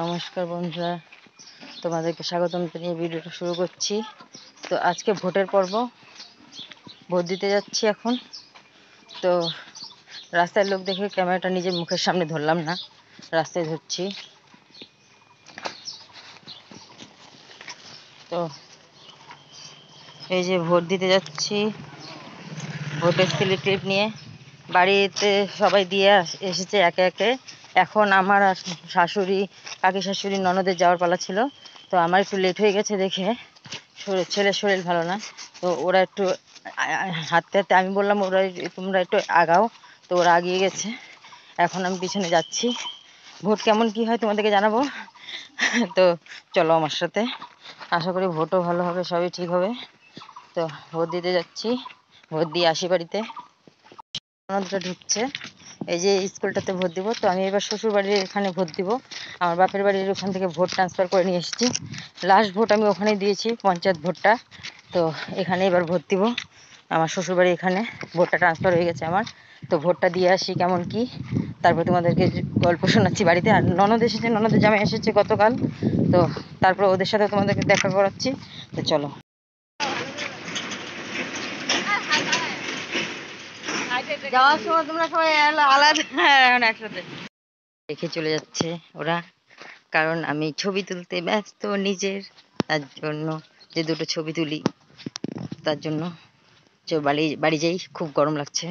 নমস্কার বন্ধুরা, তোমাদেরকে স্বাগতম জানিয়ে ভিডিওটা শুরু করছি। তো আজকে ভোটের পর্ব, ভোট দিতে যাচ্ছি এখন। তো রাস্তায় লোক দেখে ক্যামেরাটা নিজের মুখের সামনে ধরলাম না, রাস্তায় ধরছি। তো এই যে ভোট দিতে যাচ্ছি, ভোটের স্লিপ নিয়ে বাড়িতে সবাই দিয়ে এসেছে একে একে। এখন আমার শাশুড়ি, কাকি শাশুড়ি, ননদের যাওয়ার পালা ছিল। তো আমার একটু লেট হয়ে গেছে দেখে, ছেলের শরীর ভালো না। তো ওরা একটু হাঁটতে হাঁটতে, আমি বললাম ওরা তোমরা একটু আগাও, তো ওরা আগিয়ে গেছে। এখন আমি পিছনে যাচ্ছি। ভোট কেমন কি হয় তোমাদেরকে জানাবো। তো চলো আমার সাথে, আশা করি ভোটও ভালো হবে, সবই ঠিক হবে। তো ভোট দিতে যাচ্ছি, ভোট দিয়ে আসি বাড়িতে। ননদরা ঢুকছে, এই যে স্কুলটাতে ভোট দিব। তো আমি এবার শ্বশুর বাড়ির এখানে ভোট দিব, আমার বাপের বাড়ির ওখান থেকে ভোট ট্রান্সফার করে নিয়ে এসেছি। লাস্ট ভোট আমি ওখানে দিয়েছি, পঞ্চায়েত ভোটটা। তো এখানে এবার ভোট দিব, আমার শ্বশুর বাড়ি এখানে ভোটটা ট্রান্সফার হয়ে গেছে আমার। তো ভোটটা দিয়ে আসি কেমন কি, তারপর তোমাদেরকে গল্প শোনাচ্ছি বাড়িতে। আর ননদ এসেছে, ননদের জামাই এসেছে গতকাল। তো তারপর ওদের সাথে তোমাদেরকে দেখা করাচ্ছি। তো চলো। যাওয়ার সময় তোমরা সবাই আলাদা একসাথে রেখে চলে যাচ্ছে ওরা, কারণ আমি ছবি তুলতে ব্যস্ত নিজের, তার জন্য যে দুটো ছবি তুলি, তার জন্য বাড়ি বাড়ি যাই, খুব গরম লাগছে।